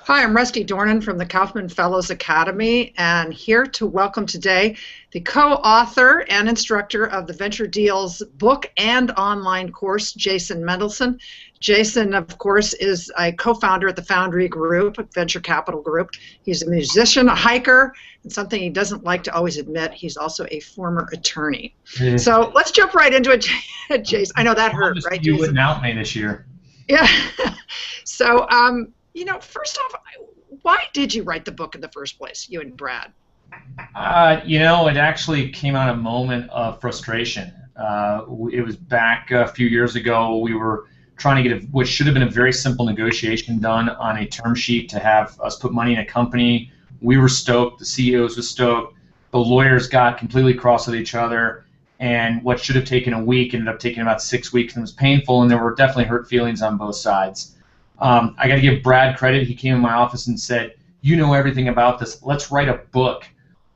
Hi, I'm Rusty Dornin from the Kaufman Fellows Academy, and here to welcome today the co-author and instructor of the Venture Deals book and online course, Jason Mendelson. Jason, of course, is a co-founder at the Foundry Group, Venture Capital Group. He's a musician, a hiker, and something he doesn't like to always admit, he's also a former attorney. So let's jump right into it, Jason. I know that hurt, right, You Jason? wouldn't out me this year. Yeah. So, first off, why did you write the book in the first place, you and Brad? It actually came out of a moment of frustration. It was back a few years ago. We were trying to get what should have been a very simple negotiation done on a term sheet to have us put money in a company. We were stoked. The CEOs were stoked. The lawyers got completely cross with each other. And what should have taken a week ended up taking about 6 weeks, and it was painful, and there were definitely hurt feelings on both sides. I got to give Brad credit. He came in my office and said, "You know everything about this. Let's write a book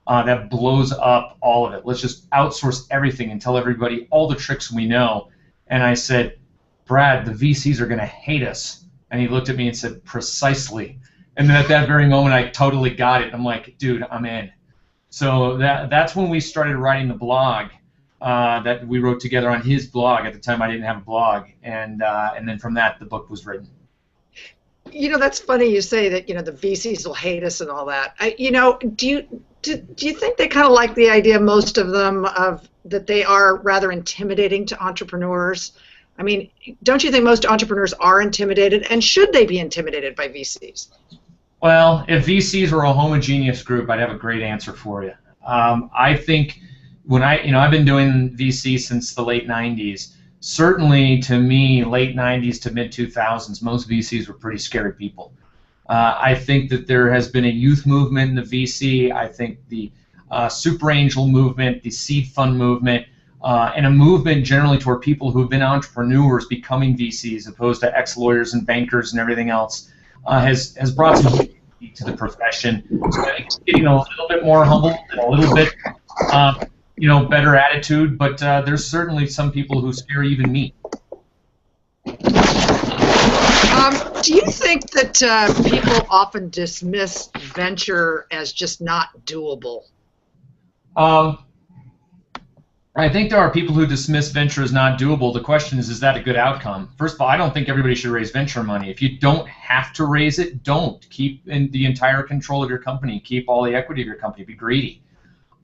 that blows up all of it. Let's just outsource everything and tell everybody all the tricks we know." And I said, "Brad, the VCs are going to hate us." And he looked at me and said, "Precisely." And then at that very moment, I totally got it. I'm like, "Dude, I'm in." So that's when we started writing the blog. That we wrote together on his blog. At the time, I didn't have a blog, and then from that, the book was written. That's funny you say that. The VCs will hate us and all that. Do you think they kind of like the idea, most of them, of that they are rather intimidating to entrepreneurs? I mean, don't you think most entrepreneurs are intimidated, and should they be intimidated by VCs? Well, if VCs were a homogeneous group, I'd have a great answer for you. I think. I've been doing VC since the late 90s. Certainly, to me, late 90s to mid 2000s, most VCs were pretty scary people. I think that there has been a youth movement in the VC. I think the super angel movement, the seed fund movement, and a movement generally toward people who've been entrepreneurs becoming VCs, opposed to ex-lawyers and bankers and everything else, has brought some unity to the profession. So I think it's getting a little bit more humble and a little bit. Better attitude, but there's certainly some people who scare even me. Do you think that people often dismiss venture as just not doable? I think there are people who dismiss venture as not doable. The question is that a good outcome? First of all, I don't think everybody should raise venture money. If you don't have to raise it, don't. Keep in the entire control of your company. Keep all the equity of your company. Be greedy.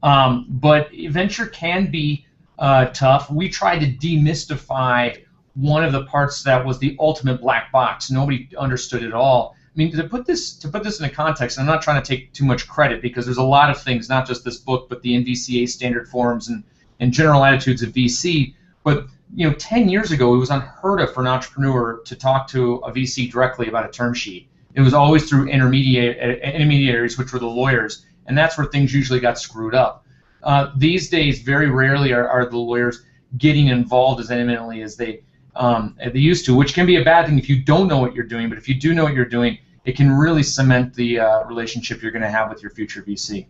But venture can be tough. We tried to demystify one of the parts that was the ultimate black box. Nobody understood it all. I mean, to put this in a context, and I'm not trying to take too much credit because there's a lot of things, not just this book, but the NVCA standard forms and general attitudes of VC. But 10 years ago, it was unheard of for an entrepreneur to talk to a VC directly about a term sheet. It was always through intermediaries, which were the lawyers. And that's where things usually got screwed up. These days, very rarely are the lawyers getting involved as intimately as they used to, which can be a bad thing if you don't know what you're doing. But if you do know what you're doing, it can really cement the relationship you're going to have with your future VC.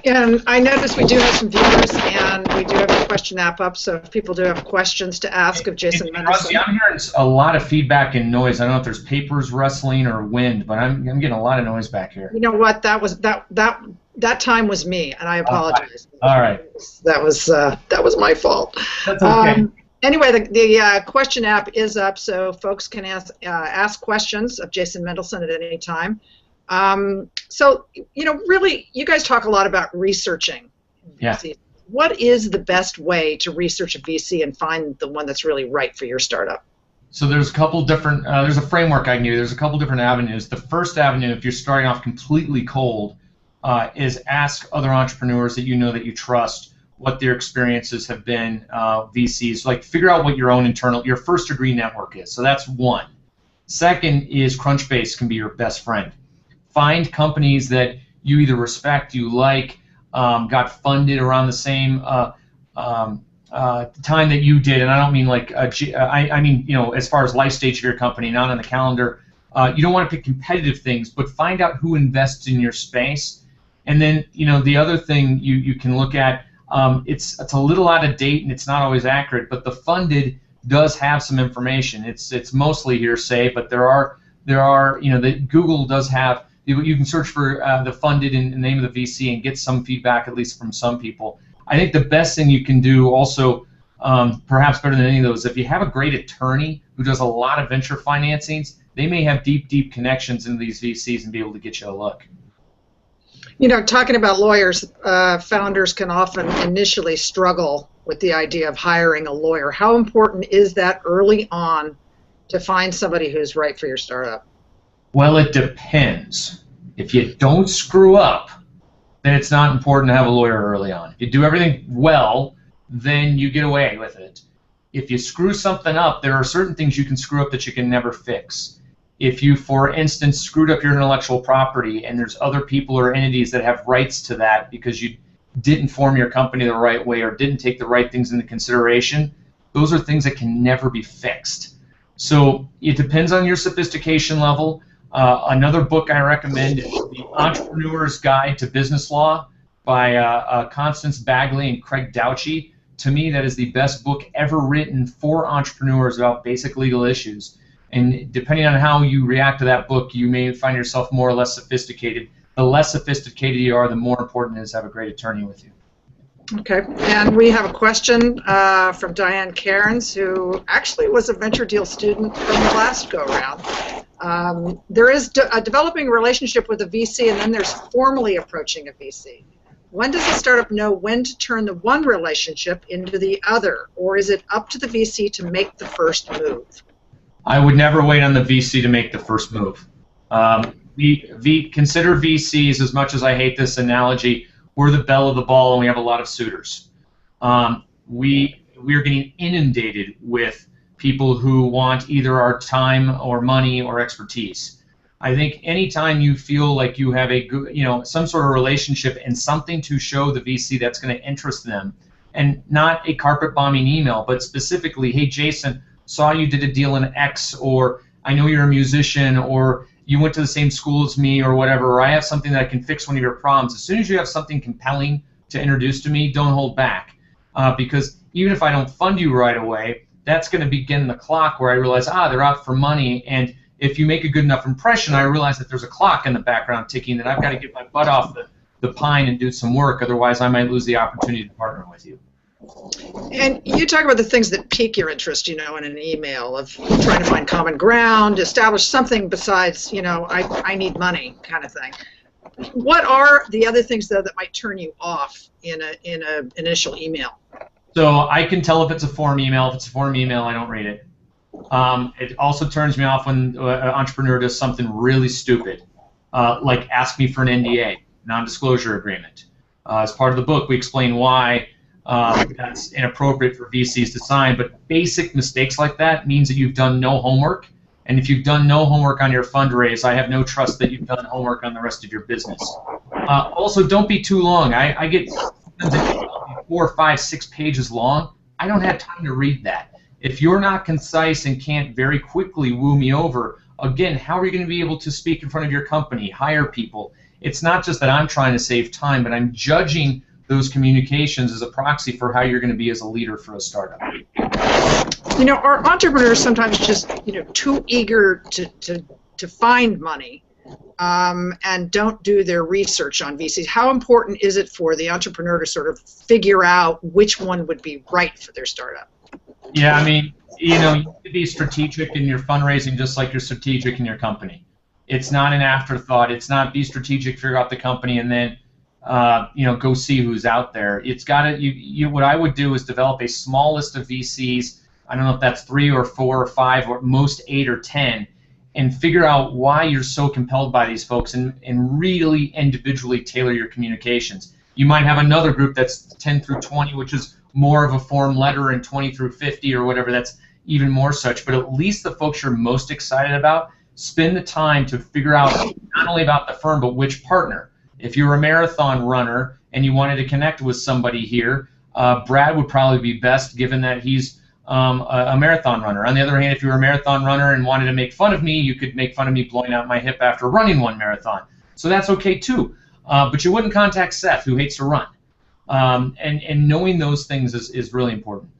And I noticed we do have some viewers, and we do have a question app up, so if people do have questions to ask of Jason Mendelson. Rusty, I'm hearing a lot of feedback and noise. I don't know if there's papers rustling or wind, but I'm getting a lot of noise back here. You know what? That time was me, and I apologize. All right. That was my fault. That's okay. Anyway, the question app is up, so folks can ask questions of Jason Mendelson at any time. So, really, you guys talk a lot about researching. Yeah. What is the best way to research a VC and find the one that's really right for your startup? So there's a couple different, there's a framework I can give you. There's a couple different avenues. The first avenue, if you're starting off completely cold, is ask other entrepreneurs that you trust what their experiences have been, VCs. Like, figure out what your first degree network is. So that's one. Second is Crunchbase can be your best friend. Find companies that you either respect, you like, got funded around the same time that you did, and I don't mean like I mean as far as life stage of your company, not on the calendar. You don't want to pick competitive things, but find out who invests in your space, and then the other thing you can look at. It's a little out of date and it's not always accurate, but the funded does have some information. It's mostly hearsay, but there are There are, Google does have, you can search for the funded in the name of the VC and get some feedback, at least from some people. I think the best thing you can do also, perhaps better than any of those, if you have a great attorney who does a lot of venture financings, they may have deep, deep connections into these VCs and be able to get you a look. Talking about lawyers, founders can often initially struggle with the idea of hiring a lawyer. How important is that early on to find somebody who's right for your startup? Well, it depends. If you don't screw up, then it's not important to have a lawyer early on. If you do everything well, then you get away with it. If you screw something up, there are certain things you can screw up that you can never fix. If you, for instance, screwed up your intellectual property and there's other people or entities that have rights to that because you didn't form your company the right way or didn't take the right things into consideration, those are things that can never be fixed. So it depends on your sophistication level. Another book I recommend is The Entrepreneur's Guide to Business Law by Constance Bagley and Craig Douchy. To me, that is the best book ever written for entrepreneurs about basic legal issues. And depending on how you react to that book, you may find yourself more or less sophisticated. The less sophisticated you are, the more important it is to have a great attorney with you. Okay, and we have a question from Diane Cairns, who actually was a venture deal student from the last go-around. There is a developing relationship with a VC, and then there's formally approaching a VC. When does the startup know when to turn the one relationship into the other, or is it up to the VC to make the first move? I would never wait on the VC to make the first move. Consider VCs, as much as I hate this analogy, we're the belle of the ball and we have a lot of suitors. We are getting inundated with people who want either our time or money or expertise. I think anytime you feel like you have a good, some sort of relationship and something to show the VC that's going to interest them, and not a carpet bombing email, but specifically, hey Jason, saw you did a deal in X, or I know you're a musician, or you went to the same school as me, or whatever, or I have something that can fix one of your problems. As soon as you have something compelling to introduce to me, don't hold back. Because even if I don't fund you right away, that's going to begin the clock where I realize, they're out for money, and if you make a good enough impression, I realize that there's a clock in the background ticking that I've got to get my butt off the pine and do some work, otherwise I might lose the opportunity to partner with you. And you talk about the things that pique your interest, in an email, of trying to find common ground, establish something besides, I need money kind of thing. What are the other things, though, that might turn you off in an initial email? So I can tell if it's a form email. If it's a form email, I don't read it. It also turns me off when an entrepreneur does something really stupid, like ask me for an NDA, non-disclosure agreement. As part of the book, we explain why that's inappropriate for VCs to sign, but basic mistakes like that means that you've done no homework, and if you've done no homework on your fundraise, I have no trust that you've done homework on the rest of your business. Also, don't be too long. I get 4, 5, 6 pages long. I don't have time to read that. If you're not concise and can't very quickly woo me over, again, how are you going to be able to speak in front of your company, hire people? It's not just that I'm trying to save time, but I'm judging those communications as a proxy for how you're going to be as a leader for a startup. Are entrepreneurs sometimes just, too eager to find money and don't do their research on VCs? How important is it for the entrepreneur to sort of figure out which one would be right for their startup? Yeah, I mean, you need to be strategic in your fundraising just like you're strategic in your company. It's not an afterthought. It's not be strategic, figure out the company, and then go see who's out there. It's got to. What I would do is develop a small list of VCs. I don't know if that's 3 or 4 or 5 or most 8 or 10, and figure out why you're so compelled by these folks, and really individually tailor your communications. You might have another group that's 10 through 20, which is more of a form letter, and 20 through 50 or whatever, that's even more such. But at least the folks you're most excited about, spend the time to figure out not only about the firm, but which partner. If you're a marathon runner and you wanted to connect with somebody here, Brad would probably be best, given that he's a marathon runner. On the other hand, if you were a marathon runner and wanted to make fun of me, you could make fun of me blowing out my hip after running one marathon. So that's okay too. But you wouldn't contact Seth, who hates to run. And knowing those things is really important.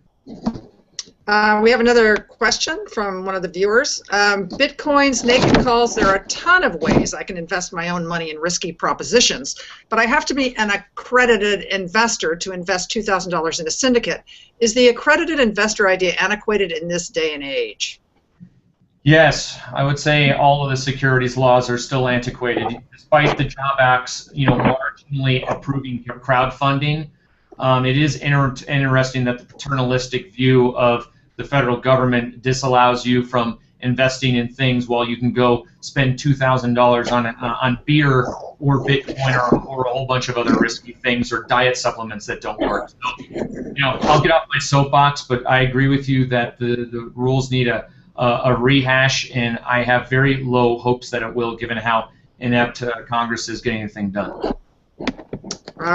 We have another question from one of the viewers. Bitcoin's naked calls, there are a ton of ways I can invest my own money in risky propositions, but I have to be an accredited investor to invest $2,000 in a syndicate. Is the accredited investor idea antiquated in this day and age? Yes, I would say all of the securities laws are still antiquated, despite the Job Act's, marginally approving crowdfunding. It is interesting that the paternalistic view of the federal government disallows you from investing in things while you can go spend $2,000 on beer or Bitcoin or a whole bunch of other risky things or diet supplements that don't work. So, I'll get off my soapbox, but I agree with you that the rules need a rehash, and I have very low hopes that it will, given how inept Congress is getting anything done.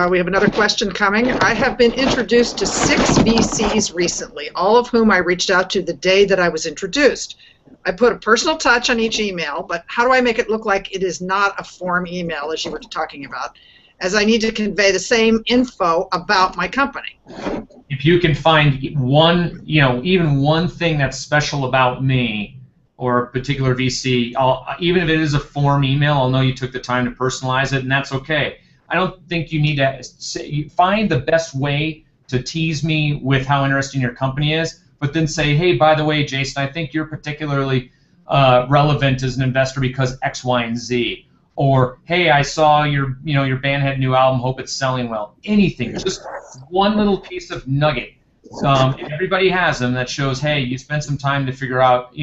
We have another question coming. I have been introduced to 6 VCs recently, all of whom I reached out to the day that I was introduced. I put a personal touch on each email, but how do I make it look like it is not a form email, as you were talking about, as I need to convey the same info about my company? If you can find one, even one thing that's special about me or a particular VC, even if it is a form email, I'll know you took the time to personalize it, and that's okay. I don't think you need to find the best way to tease me with how interesting your company is, but then say, hey, by the way, Jason, I think you're particularly relevant as an investor because X, Y, and Z. Or, hey, I saw your band had a new album, hope it's selling well. Anything, just one little piece of nugget. Everybody has them that shows, hey, you spent some time to figure out,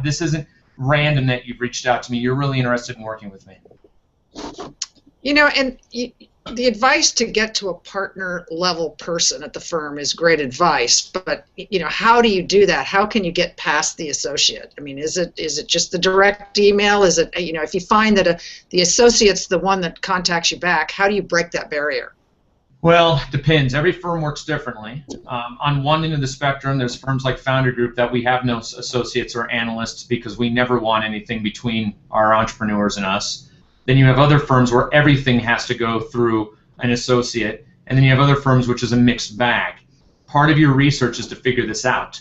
this isn't random that you've reached out to me. You're really interested in working with me. And the advice to get to a partner level person at the firm is great advice, but how do you do that? How can you get past the associate? I mean, is it just the direct email? Is it, if you find that the associate's the one that contacts you back, how do you break that barrier? Well, it depends. Every firm works differently. On one end of the spectrum, there's firms like Foundry Group that we have no associates or analysts because we never want anything between our entrepreneurs and us. Then you have other firms where everything has to go through an associate, and then you have other firms which is a mixed bag. Part of your research is to figure this out.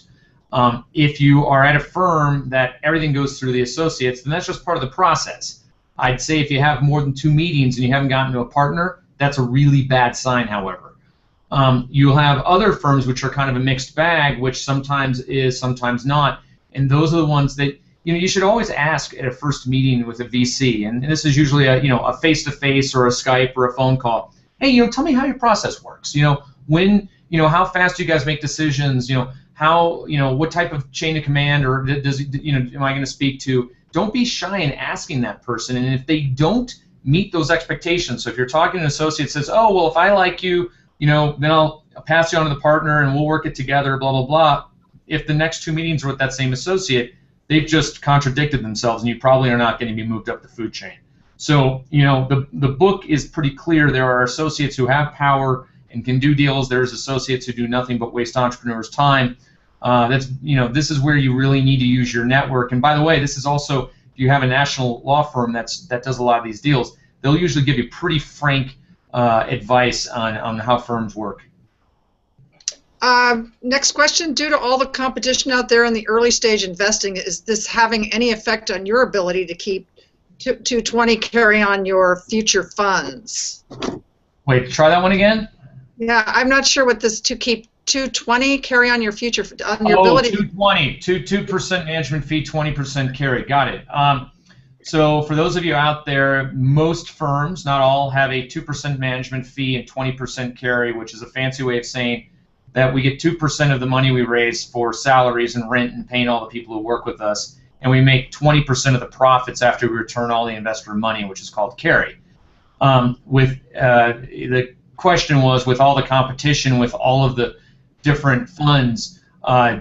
If you are at a firm that everything goes through the associates, then that's just part of the process. I'd say if you have more than 2 meetings and you haven't gotten to a partner, that's a really bad sign, however. You'll have other firms which are kind of a mixed bag, which sometimes is, sometimes not, and those are the ones that you should always ask at a first meeting with a VC, and this is usually a face-to-face or a Skype or a phone call. Hey, tell me how your process works. When, how fast do you guys make decisions? How, what type of chain of command or does am I going to speak to? Don't be shy in asking that person, and if they don't meet those expectations, so if you're talking to an associate that says, oh, well, if I like you, then I'll pass you on to the partner and we'll work it together, blah, blah, blah. If the next 2 meetings are with that same associate, they've just contradicted themselves, and you probably are not going to be moved up the food chain. So, the book is pretty clear. There are associates who have power and can do deals. There's associates who do nothing but waste entrepreneurs' time. This is where you really need to use your network. And by the way, this is also, if you have a national law firm that does a lot of these deals, they'll usually give you pretty frank advice on how firms work. Next question. Due to all the competition out there in the early stage investing, is this having any effect on your ability to keep 220 carry on your future funds? Wait, try that one again? Yeah, I'm not sure what this to keep 220 carry on your future on your ability. 220, 2% management fee, 20% carry. Got it. So for those of you out there, most firms, not all, have a 2% management fee and 20% carry, which is a fancy way of saying that we get 2% of the money we raise for salaries and rent and paying all the people who work with us, and we make 20% of the profits after we return all the investor money, which is called carry. The question was, with all the competition, with all of the different funds,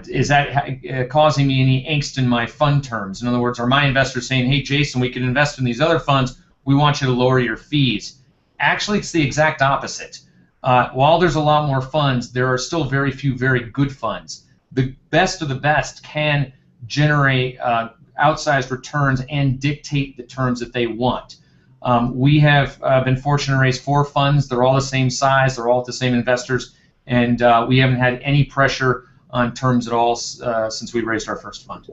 is that causing me any angst in my fund terms? In other words, are my investors saying, hey, Jason, we can invest in these other funds, we want you to lower your fees? Actually, it's the exact opposite. While there's a lot more funds, there are still very few very good funds. The best of the best can generate outsized returns and dictate the terms that they want. We have been fortunate to raise 4 funds. They're all the same size. They're all the same investors, and we haven't had any pressure on terms at all since we raised our first fund.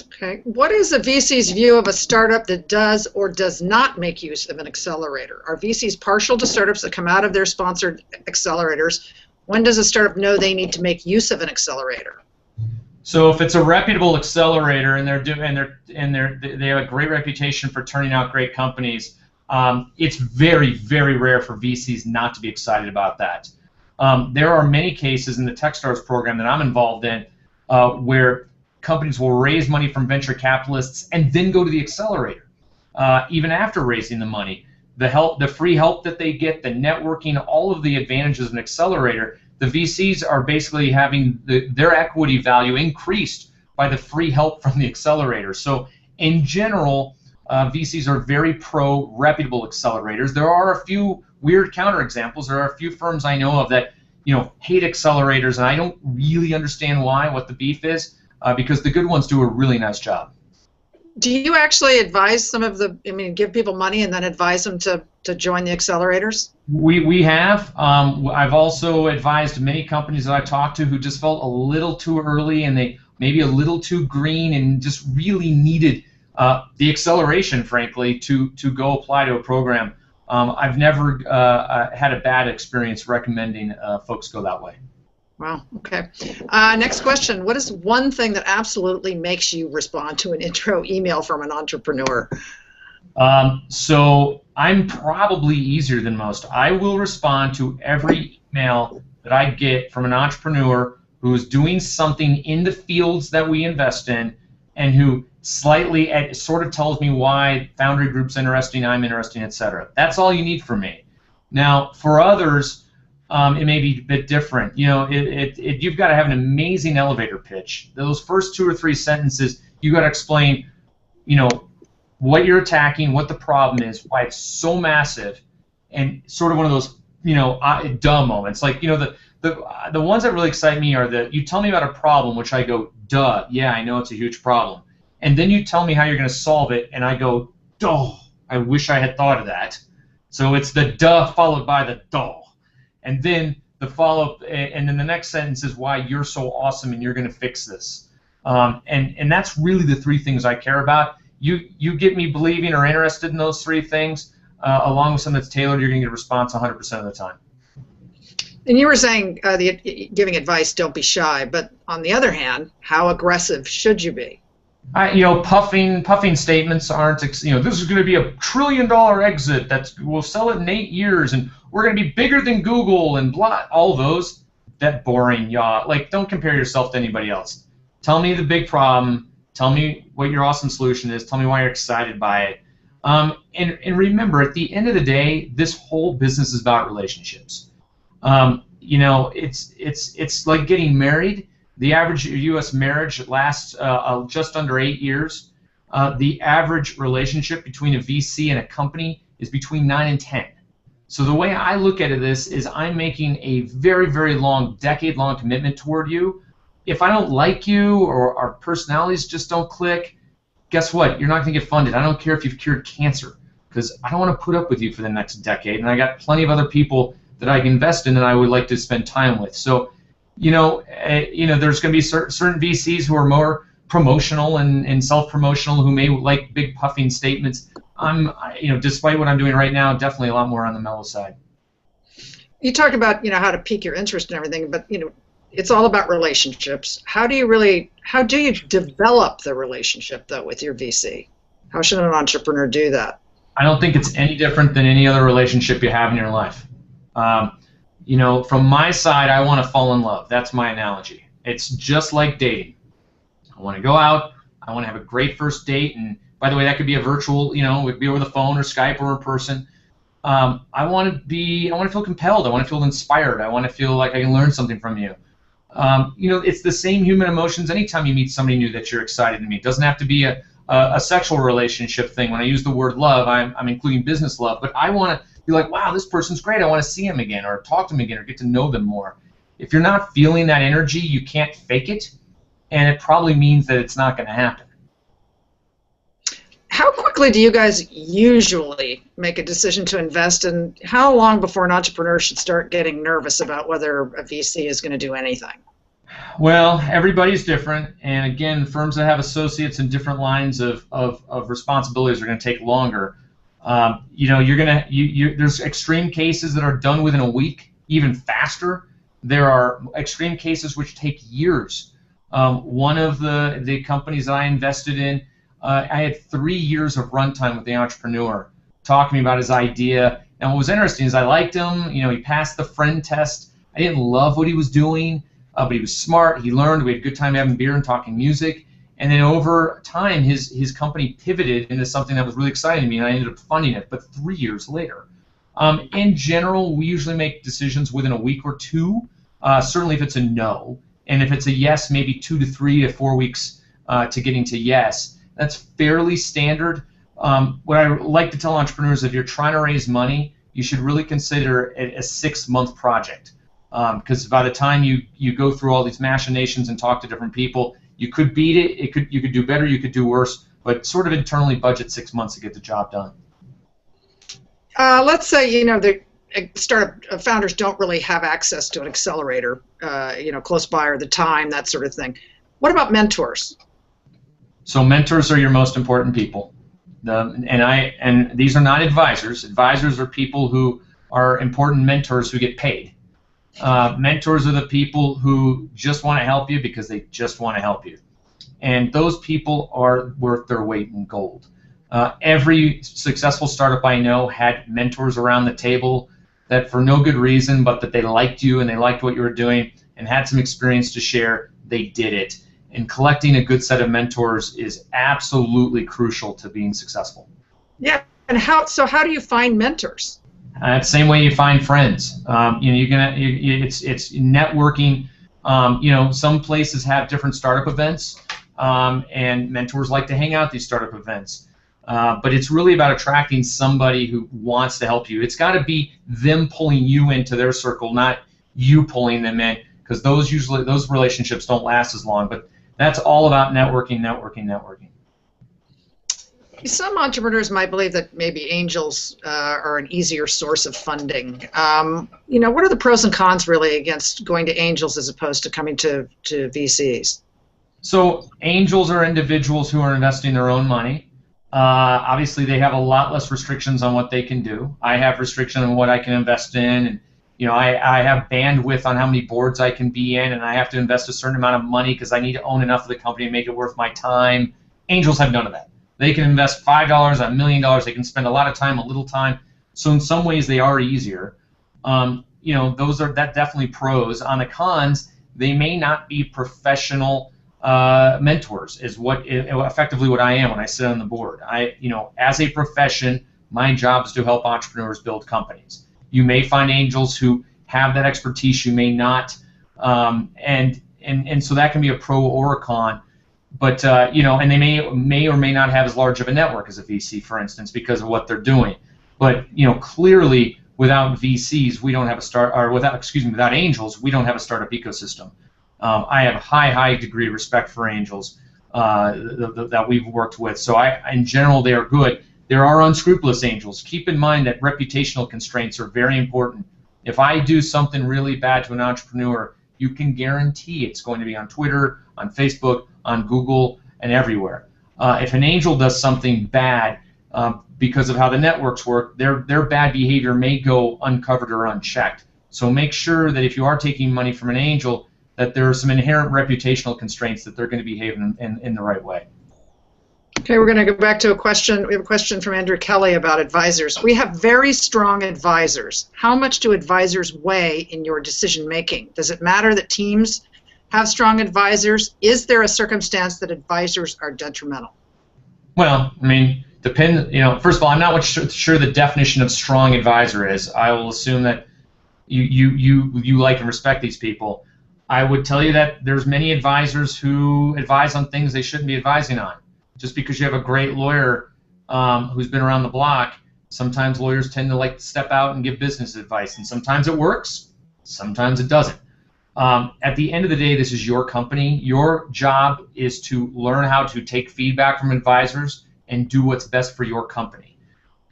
Okay. What is a VC's view of a startup that does or does not make use of an accelerator? Are VCs partial to startups that come out of their sponsored accelerators? When does a startup know they need to make use of an accelerator? So if it's a reputable accelerator and they have a great reputation for turning out great companies, it's very, very rare for VCs not to be excited about that. There are many cases in the Techstars program that I'm involved in where companies will raise money from venture capitalists and then go to the accelerator, even after raising the money. The free help that they get, the networking, all of the advantages of an accelerator, the VCs are basically having their equity value increased by the free help from the accelerator. So in general, VCs are very pro-reputable accelerators. There are a few weird counterexamples. There are a few firms I know of that hate accelerators, and I don't really understand why, what the beef is, because the good ones do a really nice job. Do you actually advise some of give people money and then advise them to join the accelerators? We have. I've also advised many companies that I've talked to who just felt a little too early and they maybe a little too green and just really needed the acceleration, frankly, to go apply to a program. I've never had a bad experience recommending folks go that way. Wow, okay. Next question. What is one thing that absolutely makes you respond to an intro email from an entrepreneur? So I'm probably easier than most. I will respond to every email that I get from an entrepreneur who is doing something in the fields that we invest in and who slightly sort of tells me why Foundry Group's interesting, I'm interesting, etc. That's all you need from me. Now, for others, it may be a bit different. You've got to have an amazing elevator pitch. Those first 2 or 3 sentences, you've got to explain, what you're attacking, what the problem is, why it's so massive, and sort of one of those, duh moments. Like, the ones that really excite me are you tell me about a problem, which I go, duh, yeah, I know it's a huge problem. And then you tell me how you're going to solve it, and I go, duh, I wish I had thought of that. So it's the duh followed by the duh. And then the follow-up, and then the next sentence is why you're so awesome and you're going to fix this. And that's really the 3 things I care about. You get me believing or interested in those 3 things, along with something that's tailored, you're going to get a response 100% of the time. And you were saying giving advice, don't be shy. But on the other hand, how aggressive should you be? Puffing statements aren't, this is going to be $1 trillion exit, we'll sell it in 8 years, and we're going to be bigger than Google, and blah, all those, that boring, like, don't compare yourself to anybody else. Tell me the big problem, tell me what your awesome solution is, tell me why you're excited by it. And remember, at the end of the day, this whole business is about relationships. It's like getting married. The average U.S. marriage lasts just under 8 years. The average relationship between a VC and a company is between 9 and 10. So the way I look at this is I'm making a very, very long, decade-long commitment toward you. If I don't like you or our personalities just don't click, guess what? You're not going to get funded. I don't care if you've cured cancer, because I don't want to put up with you for the next decade. And I got plenty of other people that I can invest in and I would like to spend time with. So there's going to be certain VCs who are more promotional and self-promotional, who may like big puffing statements. Despite what I'm doing right now, definitely a lot more on the mellow side. You talk about how to pique your interest and everything, but it's all about relationships. How do you develop the relationship though with your VC? How should an entrepreneur do that? I don't think it's any different than any other relationship you have in your life. From my side, I want to fall in love. That's my analogy. It's just like dating. I want to go out. I want to have a great first date. And by the way, that could be a virtual, it could be over the phone or Skype or in person. I want to feel compelled. I want to feel inspired. I want to feel like I can learn something from you. It's the same human emotions anytime you meet somebody new that you're excited to meet. It doesn't have to be a sexual relationship thing. When I use the word love, I'm including business love. But I want to be like, wow, this person's great. I want to see him again or talk to him again or get to know them more. If you're not feeling that energy, you can't fake it, and it probably means that it's not going to happen. How quickly do you guys usually make a decision to invest, and how long before an entrepreneur should start getting nervous about whether a VC is going to do anything? Well, everybody's different, and again, firms that have associates in different lines of responsibilities are going to take longer. There's extreme cases that are done within a week, even faster. There are extreme cases which take years. One of the companies that I invested in, I had 3 years of runtime with the entrepreneur, talking about his idea. And what was interesting is I liked him. He passed the friend test. I didn't love what he was doing, but he was smart. He learned. We had a good time having beer and talking music. And then over time, his company pivoted into something that was really exciting to me, and I ended up funding it, but 3 years later. In general, we usually make decisions within a week or two, certainly if it's a no. And if it's a yes, maybe 2 to 3 to 4 weeks to getting to yes. That's fairly standard. What I like to tell entrepreneurs, if you're trying to raise money, you should really consider it a 6-month project. Because by the time you go through all these machinations and talk to different people, you could beat it. You could do better. You could do worse. But sort of internally budget 6 months to get the job done. Let's say the startup founders don't really have access to an accelerator, close by, or the time, that sort of thing. What about mentors? So mentors are your most important people. And these are not advisors. Advisors are people who are important mentors who get paid. Mentors are the people who just want to help you because they just want to help you. And those people are worth their weight in gold. Every successful startup I know had mentors around the table that for no good reason, but that they liked you and they liked what you were doing and had some experience to share, they did it. And collecting a good set of mentors is absolutely crucial to being successful. Yeah, and how do you find mentors? Same way you find friends. It's networking. Some places have different startup events, and mentors like to hang out at these startup events. But it's really about attracting somebody who wants to help you. It's got to be them pulling you into their circle, not you pulling them in, because those relationships don't last as long. But that's all about networking. Some entrepreneurs might believe that maybe angels are an easier source of funding. What are the pros and cons really against going to angels as opposed to coming to VCs? So angels are individuals who are investing their own money. Obviously, they have a lot less restrictions on what they can do. I have restrictions on what I can invest in, and I have bandwidth on how many boards I can be in, and I have to invest a certain amount of money because I need to own enough of the company to make it worth my time. Angels have none of that. They can invest $5, $1 million. They can spend a lot of time, a little time. So in some ways, they are easier. Those are definitely pros. On the cons, they may not be professional mentors. Is effectively what I am when I sit on the board. As a profession, my job is to help entrepreneurs build companies. You may find angels who have that expertise. You may not, and so that can be a pro or a con. But and they may or may not have as large of a network as a VC, for instance, because of what they're doing. But clearly, without VCs, we don't have without angels, we don't have a startup ecosystem. I have a high degree of respect for angels that we've worked with. So in general, they are good. There are unscrupulous angels. Keep in mind that reputational constraints are very important. If I do something really bad to an entrepreneur, you can guarantee it's going to be on Twitter, on Facebook, on Google, and everywhere. If an angel does something bad because of how the networks work, their bad behavior may go uncovered or unchecked. So make sure that if you are taking money from an angel, that there are some inherent reputational constraints that they're going to behave in the right way. Okay, we're going to go back to a question. We have a question from Andrew Kelly about advisors. We have very strong advisors. How much do advisors weigh in your decision making? Does it matter that teams have strong advisors? Is there a circumstance that advisors are detrimental? Well, depends. First of all, I'm not sure the definition of strong advisor is. I will assume that you like and respect these people. I would tell you that there's many advisors who advise on things they shouldn't be advising on. Just because you have a great lawyer who's been around the block, sometimes lawyers tend to like to step out and give business advice, and sometimes it works, sometimes it doesn't. At the end of the day, this is your company. Your job is to learn how to take feedback from advisors and do what's best for your company.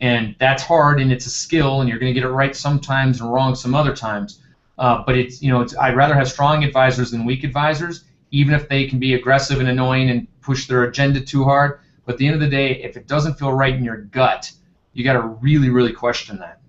And that's hard, and it's a skill, and you're going to get it right sometimes and wrong some other times. But I'd rather have strong advisors than weak advisors, even if they can be aggressive and annoying and push their agenda too hard. But at the end of the day, if it doesn't feel right in your gut, you got to really, really question that.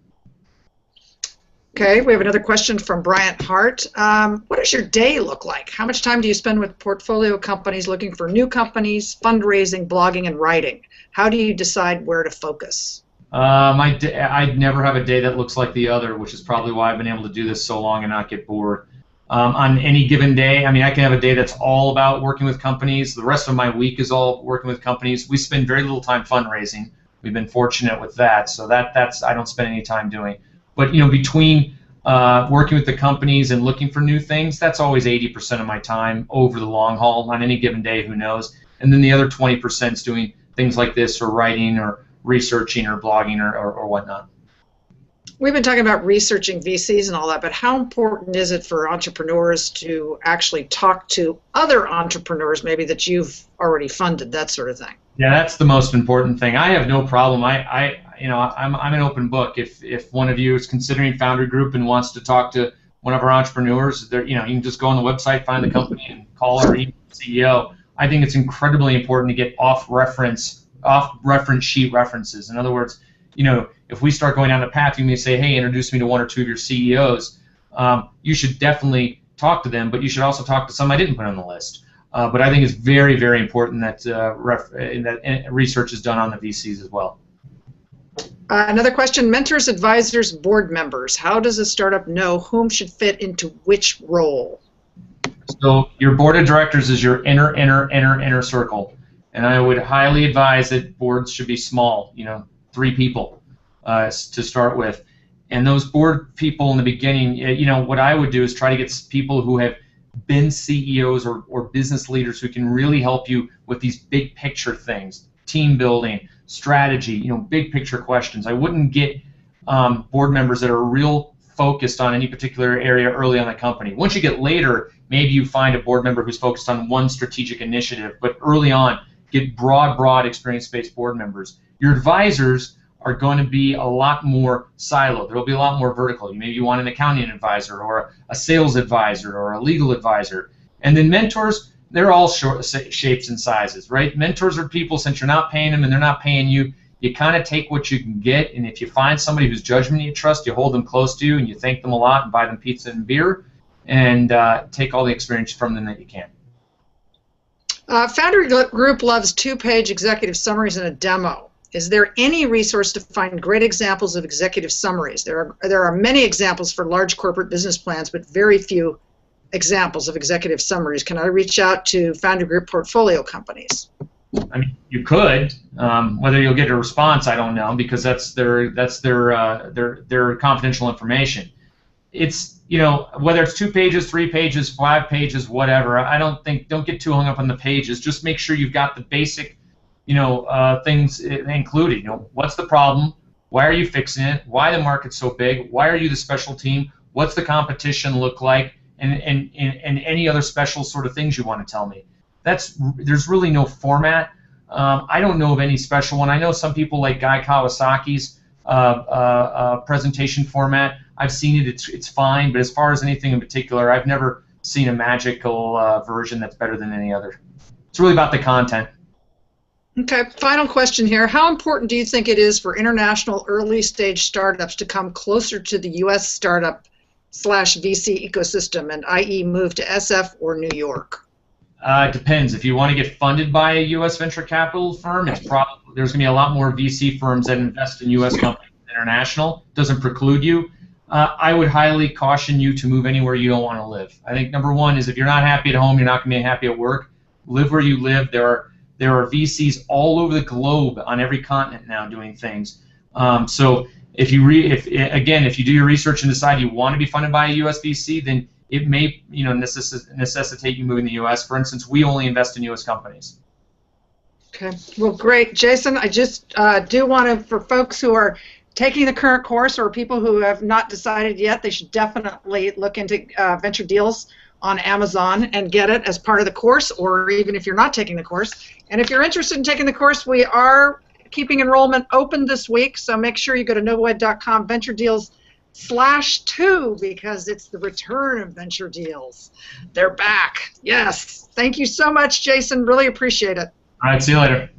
Okay, we have another question from Bryant Hart. What does your day look like? How much time do you spend with portfolio companies looking for new companies, fundraising, blogging, and writing? How do you decide where to focus? I never have a day that looks like the other, which is probably why I've been able to do this so long and not get bored. On any given day, I mean, I can have a day that's all about working with companies. The rest of my week is all working with companies. We spend very little time fundraising. We've been fortunate with that, so that's I don't spend any time doing. But between working with the companies and looking for new things, that's always 80% of my time over the long haul. On any given day, who knows? And then the other 20% is doing things like this, or writing, or researching, or blogging, or whatnot. We've been talking about researching VCs and all that, but how important is it for entrepreneurs to actually talk to other entrepreneurs, maybe that you've already funded, that sort of thing? Yeah, that's the most important thing. I have no problem. I'm an open book. If one of you is considering Foundry Group and wants to talk to one of our entrepreneurs, you can just go on the website, find the company, and call our CEO. I think it's incredibly important to get off reference sheet references. In other words, if we start going down the path, you may say, hey, introduce me to one or two of your CEOs. You should definitely talk to them, but you should also talk to some I didn't put on the list. But I think it's very, very important that research is done on the VCs as well. Another question, mentors, advisors, board members. How does a startup know whom should fit into which role? So your board of directors is your inner circle. And I would highly advise that boards should be small, 3 people to start with. And those board people in the beginning, what I would do is try to get people who have been CEOs or business leaders who can really help you with these big picture things, team building, strategy, big picture questions. I wouldn't get board members that are real focused on any particular area early on the company. Once you get later, maybe you find a board member who's focused on one strategic initiative, but early on, get broad experience-based board members. Your advisors are going to be a lot more siloed. There will be a lot more vertical. Maybe you want an accounting advisor, or a sales advisor, or a legal advisor. And then mentors, they're all shapes and sizes, right? Mentors are people, since you're not paying them and they're not paying you, you kind of take what you can get, and if you find somebody whose judgment you trust, you hold them close to you, and you thank them a lot and buy them pizza and beer, and take all the experience from them that you can. Foundry Group loves 2-page executive summaries and a demo. Is there any resource to find great examples of executive summaries? There are many examples for large corporate business plans, but very few examples of executive summaries. Can I reach out to Foundry Group portfolio companies? I mean, you could. Whether you'll get a response, I don't know, because that's their confidential information. It's whether it's 2 pages, 3 pages, 5 pages, whatever. Don't get too hung up on the pages. Just make sure you've got the basic things included. What's the problem? Why are you fixing it? Why the market's so big? Why are you the special team? What's the competition look like? And any other special sort of things you want to tell me. There's really no format. I don't know of any special one. I know some people like Guy Kawasaki's presentation format. I've seen it. It's fine. But as far as anything in particular, I've never seen a magical version that's better than any other. It's really about the content. Okay, final question here. How important do you think it is for international early-stage startups to come closer to the U.S. startup/VC ecosystem, and i.e. move to SF or New York? It depends. If you want to get funded by a U.S. venture capital firm, there's going to be a lot more VC firms that invest in U.S. companies than international. Doesn't preclude you. I would highly caution you to move anywhere you don't want to live. I think number one is if you're not happy at home, you're not going to be happy at work. Live where you live. There are VCs all over the globe on every continent now doing things. So if you do your research and decide you want to be funded by a U.S. VC, then it may necessitate you moving to the U.S. For instance, we only invest in U.S. companies. Okay. Well, great, Jason. I just do want to, for folks who are taking the current course or people who have not decided yet, they should definitely look into Venture Deals on Amazon and get it as part of the course, or even if you're not taking the course. And if you're interested in taking the course, we are keeping enrollment open this week, so make sure you go to novoed.com. Venture Deals /2 because it's the return of Venture Deals. They're back. Yes. Thank you so much, Jason. Really appreciate it. All right. See you later.